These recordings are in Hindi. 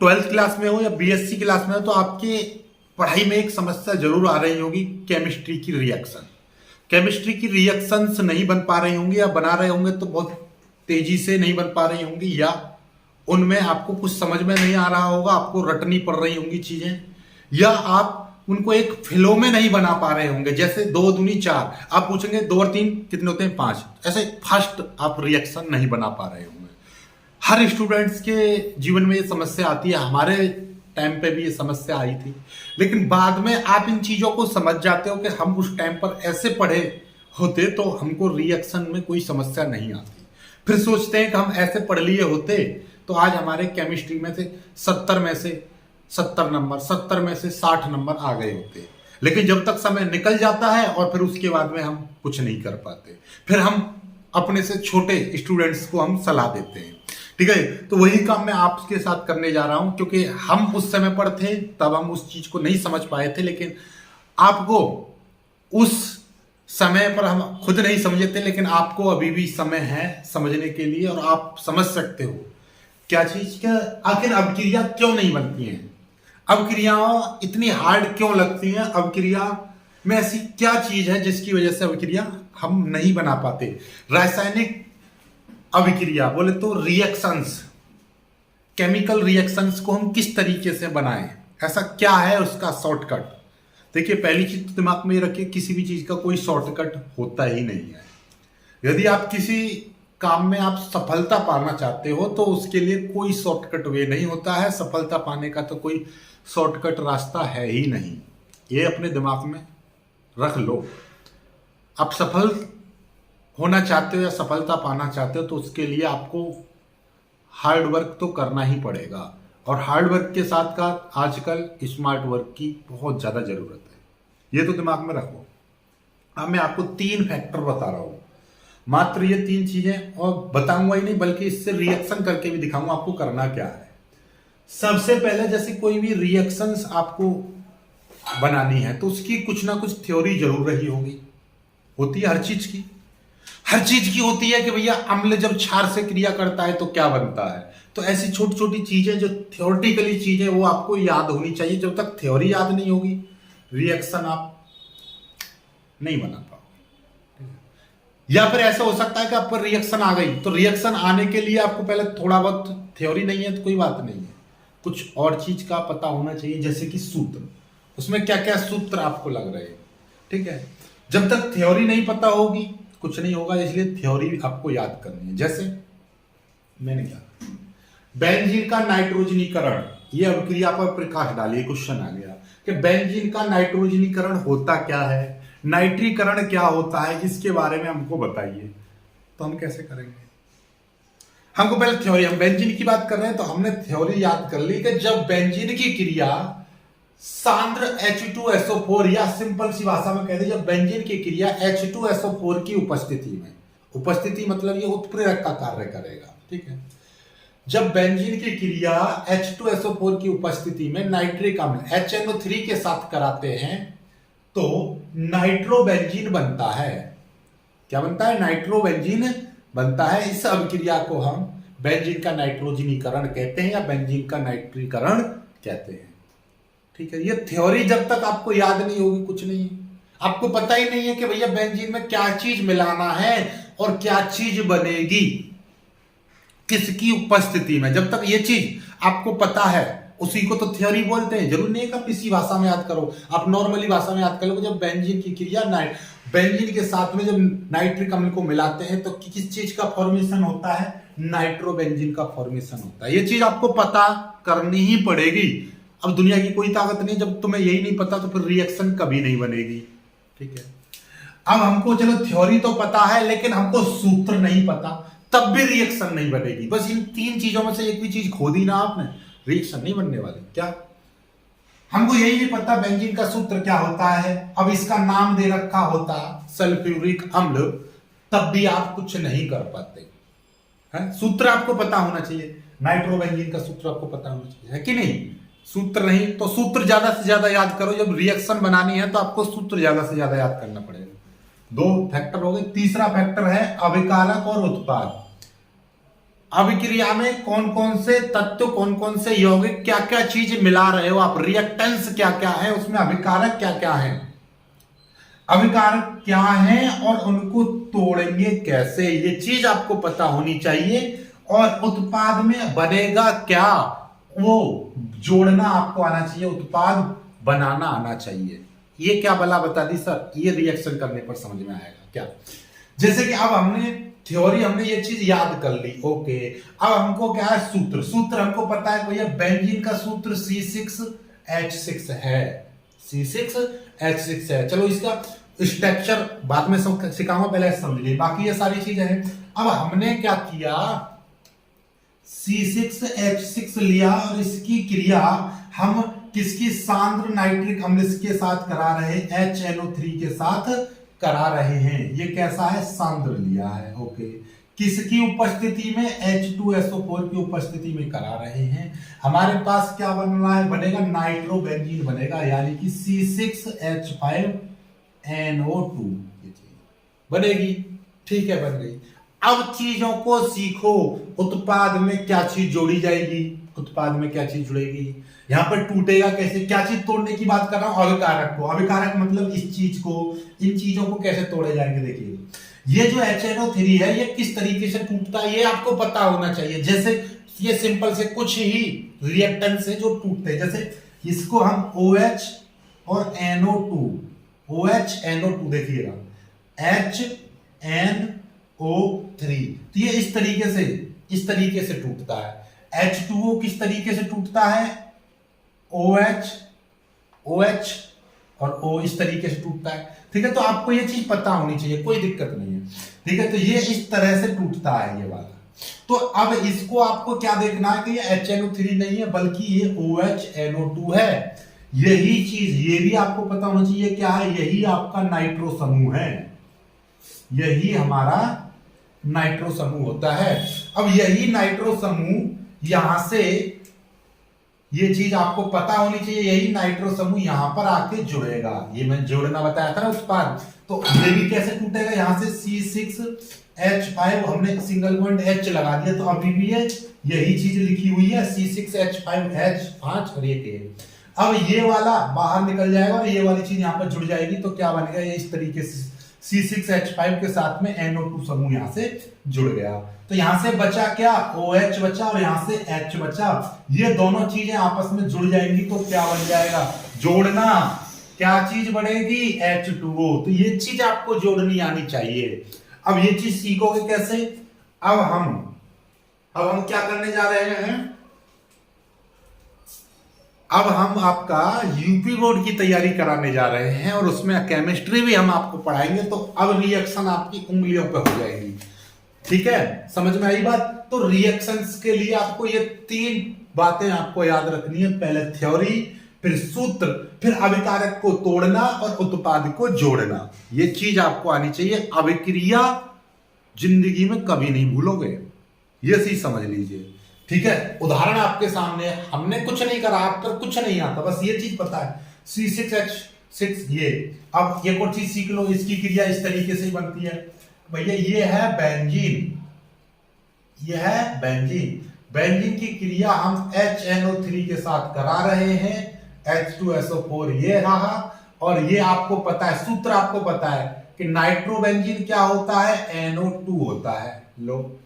ट्वेल्थ क्लास में हो या बीएससी क्लास में हो तो आपके पढ़ाई में एक समस्या जरूर आ रही होगी, केमिस्ट्री की रिएक्शन। केमिस्ट्री की रिएक्शंस नहीं बन पा रही होंगी, या बना रहे होंगे तो बहुत तेजी से नहीं बन पा रही होंगी, या उनमें आपको कुछ समझ में नहीं आ रहा होगा, आपको रटनी पड़ रही होंगी चीजें, या आप उनको एक फ्लो में नहीं बना पा रहे होंगे। जैसे 2 दूनी 4, आप पूछेंगे 2 और 3 कितने होते हैं, 5, ऐसे फास्ट आप रिएक्शन नहीं बना पा रहे होंगे। हर स्टूडेंट्स के जीवन में ये समस्या आती है, हमारे टाइम पे भी ये समस्या आई थी, लेकिन बाद में आप इन चीजों को समझ जाते हो कि हम उस टाइम पर ऐसे पढ़े होते तो हमको रिएक्शन में कोई समस्या नहीं आती। फिर सोचते हैं कि हम ऐसे पढ़ लिए होते तो आज हमारे केमिस्ट्री में से 70 में से 70 नंबर, 70 में से 60 नंबर आ गए होते। लेकिन जब तक समय निकल जाता है और फिर उसके बाद में हम कुछ नहीं कर पाते, फिर हम अपने से छोटे स्टूडेंट्स को हम सलाह देते हैं। ठीक है, तो वही काम मैं आपके साथ करने जा रहा हूं, क्योंकि हम उस समय पर थे तब हम उस चीज को नहीं समझ पाए थे, लेकिन आपको उस समय पर हम खुद नहीं समझे थे, लेकिन आपको अभी भी समय है समझने के लिए, और आप समझ सकते हो क्या चीज का आखिर अवक्रिया क्यों नहीं बनती हैं, अवक्रियाओं इतनी हार्ड क्यों लगती हैं, अवक्रिया में ऐसी क्या चीज है जिसकी वजह से अवक्रिया हम नहीं बना पाते। रासायनिक अभिक्रिया बोले तो रिएक्शंस, केमिकल रिएक्शंस को हम किस तरीके से बनाएं, ऐसा क्या है उसका शॉर्टकट। देखिए, पहली चीज तो दिमाग में रखिए, किसी भी चीज का कोई शॉर्टकट होता ही नहीं है। यदि आप किसी काम में आप सफलता पाना चाहते हो तो उसके लिए कोई शॉर्टकट वे नहीं होता है, सफलता पाने का तो कोई शॉर्टकट रास्ता है ही नहीं। ये अपने दिमाग में रख लो। आप सफल होना चाहते हो या सफलता पाना चाहते हो तो उसके लिए आपको हार्ड वर्क तो करना ही पड़ेगा, और हार्ड वर्क के साथ का आजकल स्मार्ट वर्क की बहुत ज्यादा जरूरत है। ये तो दिमाग में रखो। अब मैं आपको 3 फैक्टर बता रहा हूं, मात्र ये 3 चीजें, और बताऊंगा ही नहीं बल्कि इससे रिएक्शन करके भी दिखाऊंगा आपको करना क्या है। सबसे पहले, जैसे कोई भी रिएक्शंस आपको बनानी है तो उसकी कुछ ना कुछ थ्योरी जरूर रही होगी, होती है हर चीज की होती है कि भैया अम्ल जब क्षार से क्रिया करता है तो क्या बनता है। तो ऐसी छोटी छोटी चीजें जो थ्योरेटिकली चीजें वो आपको याद होनी चाहिए। जब तक थ्योरी याद नहीं होगी रिएक्शन आप नहीं बना पाओगे। या फिर ऐसा हो सकता है कि आप पर रिएक्शन आ गई, तो रिएक्शन आने के लिए आपको पहले थोड़ा बहुत थ्योरी नहीं है तो कोई बात नहीं है, कुछ और चीज का पता होना चाहिए, जैसे कि सूत्र, उसमें क्या क्या सूत्र आपको लग रहे हैं। ठीक है, जब तक थ्योरी नहीं पता होगी कुछ नहीं होगा, इसलिए थ्योरी आपको याद करनी है। जैसे मैंने कहा बेंजीन का नाइट्रोजनीकरण, ये अभिक्रिया पर प्रकाश डालिए, क्वेश्चन आ गया कि बेंजीन का नाइट्रोजनीकरण होता क्या है, नाइट्रीकरण क्या होता है, इसके बारे में हमको बताइए। तो हम कैसे करेंगे, हमको पहले थ्योरी, हम बेंजीन की बात कर रहे हैं तो हमने थ्योरी याद कर ली कि जब बेंजीन की क्रिया सांद्र H2SO4, या सिंपल सी भाषा में कहते हैं जब बेंजीन की क्रिया H2SO4 की उपस्थिति में, उपस्थिति मतलब ये उत्प्रेरक का कार्य करेगा। ठीक है, जब बेंजीन की क्रिया H2SO4 की उपस्थिति में नाइट्रिक अम्ल HNO3 के साथ कराते हैं तो नाइट्रोबेंजीन बनता है। क्या बनता है, नाइट्रोबेंजीन बनता है। इस अभिक्रिया को हम बेंजीन का नाइट्रोजनीकरण कहते हैं या बेंजीन का नाइट्रीकरण कहते हैं। ठीक है, ये थ्योरी जब तक आपको याद नहीं होगी कुछ नहीं, आपको पता ही नहीं है कि भैया बेंजीन में क्या चीज मिलाना है और क्या चीज बनेगी किसकी उपस्थिति में, जब तक ये चीज आपको पता है उसी को तो थ्योरी बोलते हैं। जरूरी नहीं है कि आप इसी भाषा में याद करो, आप नॉर्मली भाषा में याद कर लो। जब बेंजीन की क्रिया बेंजीन के साथ में जब नाइट्रिक अम्ल को मिलाते हैं तो किस चीज का फॉर्मेशन होता है, नाइट्रोबेंजीन का फॉर्मेशन होता है। ये चीज आपको पता करनी ही पड़ेगी। अब दुनिया की कोई ताकत नहीं, जब तुम्हें यही नहीं पता तो फिर रिएक्शन कभी नहीं बनेगी। ठीक है, अब हमको चलो थ्योरी तो पता है लेकिन हमको सूत्र नहीं पता, तब भी रिएक्शन नहीं बनेगी। बस इन 3 चीजों में से एक भी चीज खो दी ना आपने, रिएक्शन नहीं बनने वाली। क्या हमको यही नहीं पता बेंजीन का सूत्र क्या होता है, अब इसका नाम दे रखा होता सल्फ्यूरिक अम्ल, तब भी आप कुछ नहीं कर पाते हैं। सूत्र आपको पता होना चाहिए, नाइट्रोबेंजीन का सूत्र आपको पता होना चाहिए, है कि नहीं। सूत्र नहीं तो सूत्र ज्यादा से ज्यादा याद करो, जब रिएक्शन बनानी है तो आपको सूत्र ज्यादा से ज्यादा याद करना पड़ेगा। 2 फैक्टर हो गए। तीसरा फैक्टर है अभिकारक और उत्पाद। अभिक्रिया में कौन कौन से तत्व, कौन कौन से यौगिक, क्या क्या चीज मिला रहे हो आप, रिएक्टेंस क्या क्या है उसमें, अभिकारक क्या क्या है, अभिकारक क्या है और उनको तोड़ेंगे कैसे, ये चीज आपको पता होनी चाहिए। और उत्पाद में बनेगा क्या, वो जोड़ना आपको आना चाहिए, उत्पाद बनाना आना चाहिए। ये क्या भला बता दी सर, ये रिएक्शन करने पर समझ में आएगा क्या। जैसे कि अब हमने थ्योरी, हमने ये चीज याद कर ली, ओके। अब हमको क्या है, सूत्र, सूत्र हमको पता है भैया, बेंजीन का सूत्र C6H6 है, C6H6 है। चलो इसका स्ट्रक्चर बाद में सिखाऊंगा, पहले समझिए, बाकी ये सारी चीजें हैं। अब हमने क्या किया, C6H6 लिया और इसकी क्रिया हम किसकी, सांद्र नाइट्रिक अम्ल के साथ करा रहे हैं, HNO3 के साथ करा रहे हैं। ये कैसा है, सांद्र लिया है, ओके। किसकी उपस्थिति में, H2SO4 की उपस्थिति में करा रहे हैं। हमारे पास क्या बन रहा है, बनेगा नाइट्रोबेंजीन बनेगा, यानी कि C6H5NO2 ये चीज बनेगी, ठीक है, बन गई। अब चीजों को सीखो, उत्पाद में क्या चीज जोड़ी जाएगी, उत्पाद में क्या चीज जुड़ेगी, यहां पर टूटेगा कैसे, क्या चीज तोड़ने की बात कर रहा हूं, अभिकारक को। अभिकारक मतलब इस चीज को, इन चीजों को कैसे तोड़े जाएंगे। देखिए ये जो HNO3 है ये किस तरीके से टूटता है, ये आपको पता होना चाहिए। जैसे ये सिंपल से कुछ ही रिएक्टेंट से जो टूटते हैं, जैसे इसको हम OH और NO2, OH NO2 देखिएगा, HNO3, तो ये इस तरीके से टूटता है। H2O किस तरीके से टूटता है, OH और O इस तरीके से टूटता है, ठीक है। तो आपको ये चीज पता होनी चाहिए, कोई दिक्कत नहीं है, ठीक है। तो ये इस तरह से टूटता है ये वाला। तो अब इसको आपको क्या देखना है कि ये HNO3 नहीं है बल्कि ये OHNO2 है। यही चीज, ये भी आपको पता होना चाहिए क्या है, यही आपका नाइट्रो समूह है, यही हमारा नाइट्रो समूह होता है। अब यही नाइट्रो समूह यहां से, ये चीज आपको पता होनी चाहिए, यही नाइट्रो समूह यहां पर आके जुड़ेगा। ये मैं जोड़ना बताया था ना उत्पाद, तो ये भी कैसे टूटेगा, यहां से C6H5 हमने सिंगल बॉन्ड H लगा दिया, तो अभी भी यही चीज लिखी हुई है, C6H5H5 और ये के। अब ये वाला बाहर निकल जाएगा और ये वाली चीज यहां पर जुड़ जाएगी, तो क्या बनेगा, ये इस तरीके से C6H5 के साथ में NO2 समूह यहां से जुड़ गया। तो यहां से बचा क्या, OH बचा और यहां से H बचा। ये दोनों चीजें आपस में जुड़ जाएंगी तो क्या बन जाएगा, जोड़ना, क्या चीज बनेगी, H2O। तो ये चीज आपको जोड़नी आनी चाहिए। अब ये चीज सीखोगे कैसे, अब हम क्या करने जा रहे हैं, अब हम आपका यूपी बोर्ड की तैयारी कराने जा रहे हैं और उसमें केमिस्ट्री भी हम आपको पढ़ाएंगे। तो अब रिएक्शन आपकी उंगलियों पे हो जाएगी, ठीक है, समझ में आई बात। तो रिएक्शंस के लिए आपको ये 3 बातें आपको याद रखनी है, पहले थ्योरी, फिर सूत्र, फिर अभिकारक को तोड़ना और उत्पाद को जोड़ना। ये चीज आपको आनी चाहिए, अभिक्रिया जिंदगी में कभी नहीं भूलोगे, ये चीज समझ लीजिए, ठीक है। उदाहरण आपके सामने, हमने कुछ नहीं करा, आप पर कुछ नहीं आता, बस ये चीज पता है, C6H6 ये। अब एक और चीज सीख लो, इसकी क्रिया इस तरीके से बनती है भैया, ये है बेंजीन, ये है बेंजीन। बेंजीन की क्रिया हम HNO3 के साथ करा रहे हैं, H2SO4 ये रहा, और ये आपको पता है, सूत्र आपको पता है कि नाइट्रोबेंजीन क्या होता है, NO2 होता है। लो,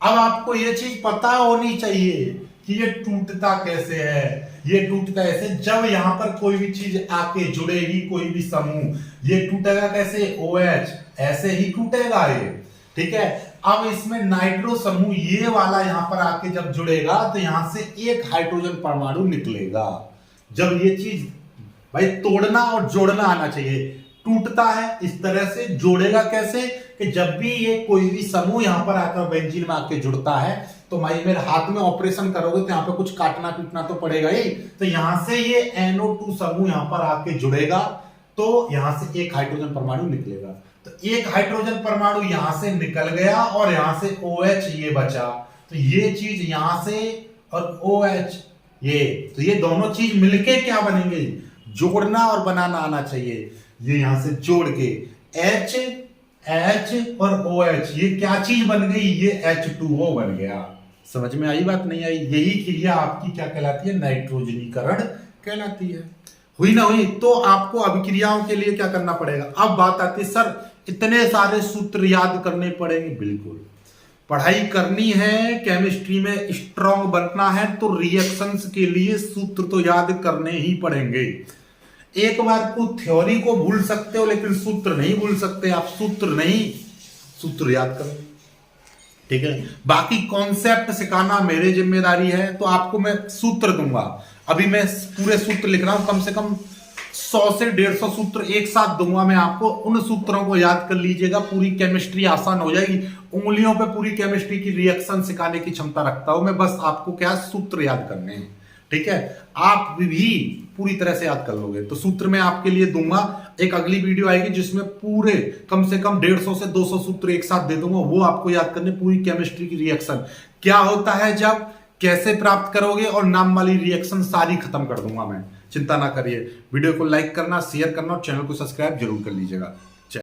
अब आपको ये चीज पता होनी चाहिए कि ये टूटता कैसे है। ये टूटता ऐसे, जब यहां पर कोई भी चीज आके जुड़ेगी, कोई भी समूह, ये टूटेगा कैसे, OH, ऐसे ही टूटेगा ये, ठीक है। अब इसमें नाइट्रो समूह ये वाला यहां पर आके जब जुड़ेगा तो यहां से एक हाइड्रोजन परमाणु निकलेगा। जब ये चीज भाई तोड़ना और जोड़ना आना चाहिए, टूटता है इस तरह से, जोड़ेगा कैसे कि जब भी ये कोई भी समूह यहां पर आकर बेंजीन में आके जुड़ता है, तो भाई मेरे हाथ में ऑपरेशन करोगे तो यहां पे कुछ काटना पीटना तो पड़ेगा ही, तो यहां से ये NO2 समूह यहां पर आके जुड़ेगा, तो यहां से एक हाइड्रोजन परमाणु निकलेगा। तो एक हाइड्रोजन परमाणु यहां से निकल गया और यहां से OH ये बचा, तो ये चीज यहां से और OH ये, तो ये दोनों चीज मिलके क्या बनेंगे, जोड़ना और बनाना आना चाहिए। ये यहां से जोड़ के H और OH, ये क्या चीज बन गई, ये H2O बन गया, समझ में आई बात, नहीं आई? यही क्रिया आपकी क्या कहलाती है? नाइट्रोजनीकरण कहलाती है। हुई ना हुई? तो आपको अभिक्रियाओं के लिए क्या करना पड़ेगा? अब बात आती है सर इतने सारे सूत्र याद करने पड़ेंगे। बिल्कुल, पढ़ाई करनी है, केमिस्ट्री में स्ट्रांग बनना है तो रिएक्शंस के लिए सूत्र तो याद करने ही पड़ेंगे। एक बार को थ्योरी को भूल सकते हो लेकिन सूत्र नहीं भूल सकते आप। सूत्र नहीं, सूत्र याद करो, ठीक है? बाकी कॉन्सेप्ट सिखाना मेरी जिम्मेदारी है, तो आपको मैं सूत्र दूंगा। अभी मैं पूरे सूत्र लिख रहा हूं, कम से कम 100 से 150 सूत्र एक साथ दूंगा मैं आपको। उन सूत्रों को याद कर लीजिएगा, पूरी केमिस्ट्री आसान हो जाएगी। उंगलियों पे पूरी केमिस्ट्री की रिएक्शन सिखाने की क्षमता रखता हूं मैं, बस आपको क्या सूत्र याद करने हैं, ठीक है? आप भी पूरी तरह से याद कर लोगे। तो सूत्र मैं आपके लिए दूंगा, एक अगली वीडियो आएगी जिसमें पूरे कम से कम 150 से 200 सूत्र एक साथ दे दूंगा, वो आपको याद करने। पूरी केमिस्ट्री की रिएक्शन क्या होता है, जब कैसे प्राप्त करोगे, और नाम वाली रिएक्शन सारी खत्म कर दूंगा मैं, चिंता ना करिए। वीडियो को लाइक करना, शेयर करना और चैनल को सब्सक्राइब जरूर कर लीजिएगा।